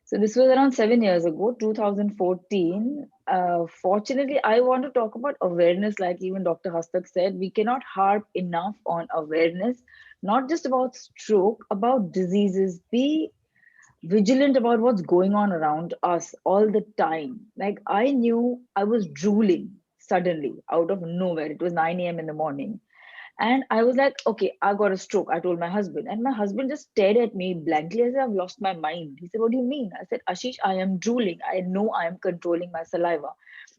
So this was around 7 years ago, 2014. Fortunately, I want to talk about awareness, like even Dr. Hastak said, we cannot harp enough on awareness, not just about stroke, about diseases. Be vigilant about what's going on around us all the time. Like I knew I was drooling suddenly out of nowhere. It was 9 a.m. in the morning. And I was like, okay, I got a stroke. I told my husband. And my husband just stared at me blankly as if I've lost my mind. He said, what do you mean? I said, Ashish, I am drooling. I know I am controlling my saliva.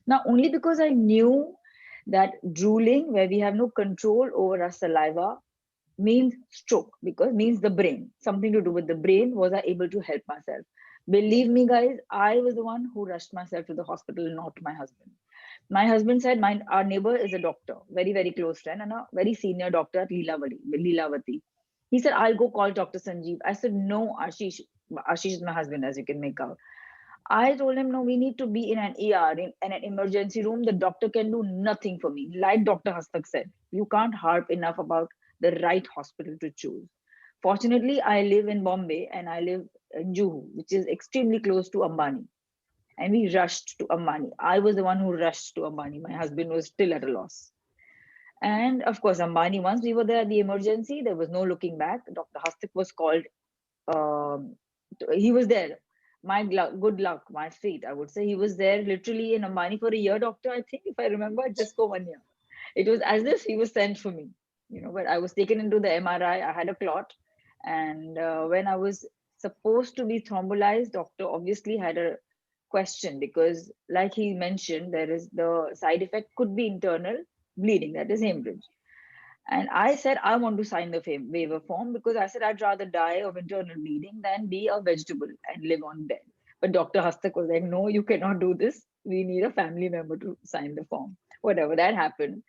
Now, only because I knew that drooling, where we have no control over our saliva, means stroke, because means the brain, something to do with the brain, was I able to help myself. Believe me, guys, I was the one who rushed myself to the hospital, not my husband. My husband said, "Mine, our neighbor is a doctor, very, very close friend, and a very senior doctor at Leelavati. He said, I'll go call Dr. Sanjeev. I said, no, Ashish. Ashish is my husband, as you can make out. I told him, no, we need to be in an ER, in an emergency room. The doctor can do nothing for me. Like Dr. Hastak said, you can't harp enough about the right hospital to choose. Fortunately, I live in Bombay and I live in Juhu, which is extremely close to Ambani. And we rushed to Ambani. I was the one who rushed to Ambani. My husband was still at a loss. And of course, Ambani, once we were there at the emergency, there was no looking back. Dr. Hastak was called. Um, he was there. My good luck, my fate, I would say. He was there literally in Ambani for a year, doctor, I think, if I remember, just for 1 year. It was as if he was sent for me, but I was taken into the MRI. I had a clot. And when I was supposed to be thrombolized, doctor obviously had a question because, like he mentioned, there is the side effect could be internal bleeding, that is hemorrhage. And I said, I want to sign the waiver form because I said I'd rather die of internal bleeding than be a vegetable and live on bed. But Dr. Hastak was like, no, you cannot do this. We need a family member to sign the form. Whatever, that happened.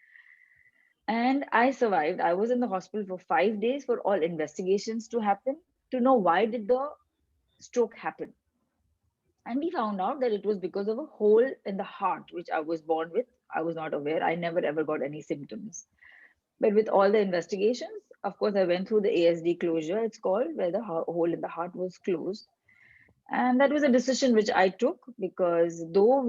And I survived. I was in the hospital for 5 days for all investigations to happen to know why did the stroke happen. And we found out that it was because of a hole in the heart, which I was born with. I was not aware. I never ever got any symptoms. But with all the investigations, of course, I went through the ASD closure, it's called, where the hole in the heart was closed. And that was a decision which I took because though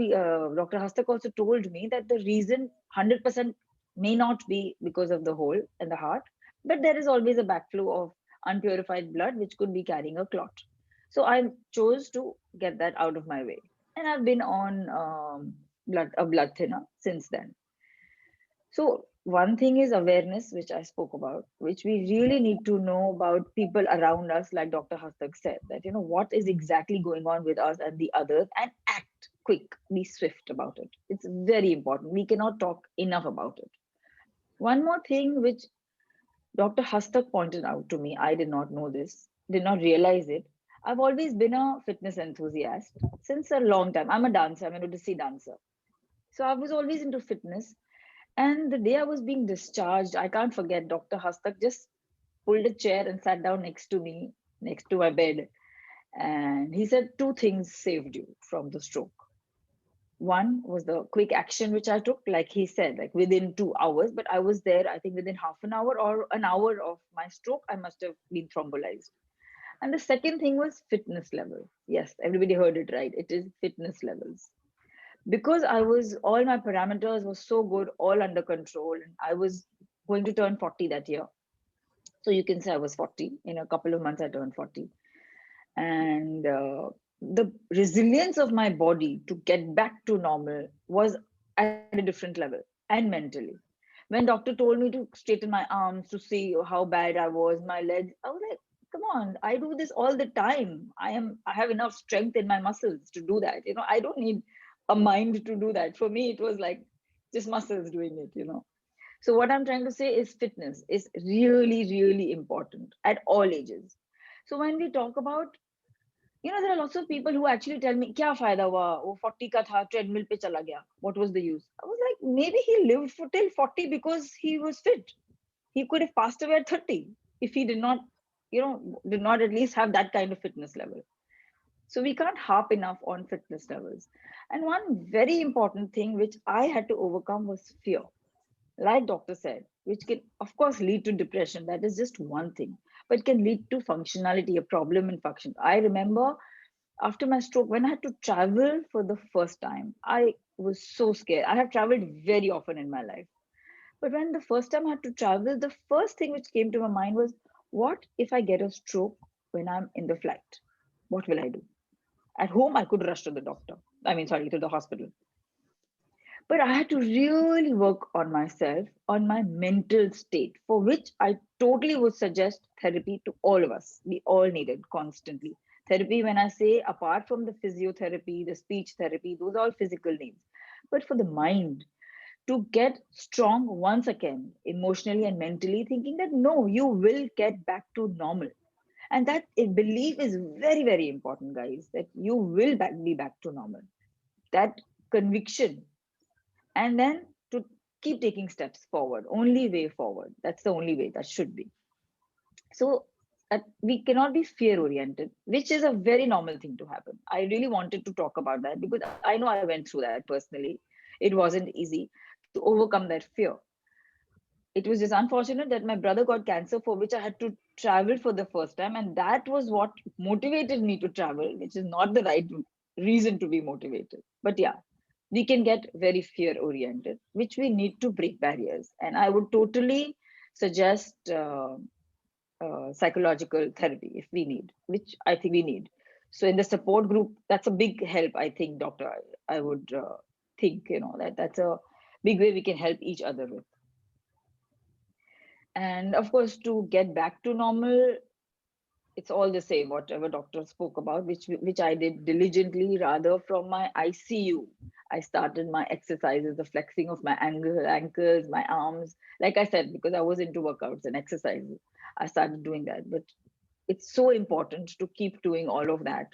Dr. Hastak also told me that the reason 100% may not be because of the hole in the heart, but there is always a backflow of unpurified blood which could be carrying a clot. So I chose to get that out of my way. And I've been on a blood thinner since then. So one thing is awareness, which I spoke about, which we really need to know about people around us, like Dr. Hastak said, that what is exactly going on with us and the others, and act quick, be swift about it. It's very important. We cannot talk enough about it. One more thing which Dr. Hastak pointed out to me, I did not know this, did not realize it. I've always been a fitness enthusiast since a long time. I'm a dancer, I'm an Odissi dancer. So I was always into fitness. And the day I was being discharged, I can't forget, Dr. Hastak just pulled a chair and sat down next to me, next to my bed. And he said, two things saved you from the stroke. One was the quick action which I took, like he said, like within 2 hours, but I was there, I think within half an hour or an hour of my stroke, I must have been thrombolized. And the second thing was fitness level. Yes, everybody heard it right. It is fitness levels because I was all my parameters were so good, all under control, and I was going to turn 40 that year. So you can say I was 40. In a couple of months, I turned 40. And the resilience of my body to get back to normal was at a different level and mentally. When doctor told me to straighten my arms to see how bad I was, my legs, I was like, come on, I do this all the time. I have enough strength in my muscles to do that. I don't need a mind to do that. For me, it was like just muscles doing it. So what I'm trying to say is fitness is really, really important at all ages. So when we talk about, there are lots of people who actually tell me, क्या फायदा हुआ वो 40 का था treadmill पे चला गया, what was the use? I was like, maybe he lived for till 40 because he was fit. He could have passed away at 30 if he did not at least have that kind of fitness level. So we can't harp enough on fitness levels. And one very important thing which I had to overcome was fear, like doctor said, which can of course lead to depression. That is just one thing, but can lead to functionality, a problem in function. I remember after my stroke, when I had to travel for the first time, I was so scared. I have traveled very often in my life. But when the first time I had to travel, the first thing which came to my mind was, what if I get a stroke when I'm in the flight? What will I do? At home, I could rush to the doctor. I mean, sorry, to the hospital. But I had to really work on myself, on my mental state, for which I totally would suggest therapy to all of us. We all need it constantly. Therapy, when I say apart from the physiotherapy, the speech therapy, those are all physical needs. But for the mind, to get strong once again, emotionally and mentally, thinking that no, you will get back to normal. And that belief is very, very important, guys, that you will be back to normal. That conviction, and then to keep taking steps forward, only way forward. That's the only way that should be. So we cannot be fear oriented, which is a very normal thing to happen. I really wanted to talk about that because I know I went through that personally. It wasn't easy to overcome that fear. It was just unfortunate that my brother got cancer, for which I had to travel for the first time, and that was what motivated me to travel, which is not the right reason to be motivated. But yeah, we can get very fear oriented, which we need to break barriers. And I would totally suggest psychological therapy if we need, which I think we need. So in the support group, that's a big help. I think, doctor, I would think, that's a big way we can help each other with. And of course, to get back to normal, it's all the same, whatever doctor spoke about, which I did diligently. Rather, from my ICU, I started my exercises, the flexing of my ankles, my arms. Like I said, because I was into workouts and exercises, I started doing that. But it's so important to keep doing all of that,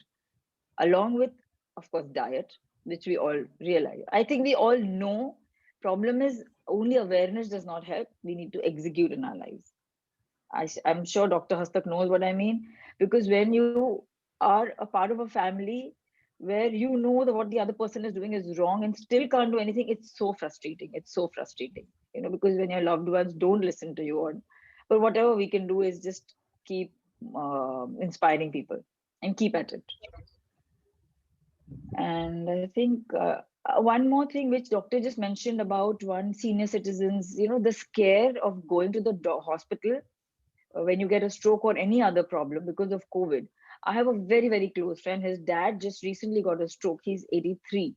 along with, of course, diet, which we all realize. I think we all know. Problem is, only awareness does not help. We need to execute in our lives. I'm sure Dr. Hastak knows what I mean, because when you are a part of a family where you know that what the other person is doing is wrong and still can't do anything, it's so frustrating. It's so frustrating, because when your loved ones don't listen to you, but whatever we can do is just keep inspiring people and keep at it. And I think one more thing which doctor just mentioned about one senior citizens, the scare of going to the hospital when you get a stroke or any other problem because of COVID. I have a very, very close friend. His dad just recently got a stroke. He's 83.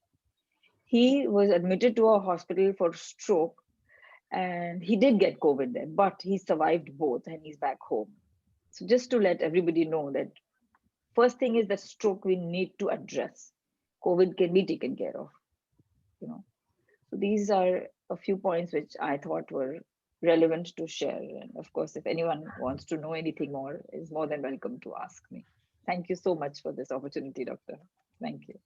He was admitted to a hospital for stroke and he did get COVID there, but he survived both and he's back home. So just to let everybody know that first thing is that stroke we need to address. COVID can be taken care of, you know. So these are a few points which I thought were relevant to share. And of course, if anyone wants to know anything more, is more than welcome to ask me. Thank you so much for this opportunity, Doctor. Thank you.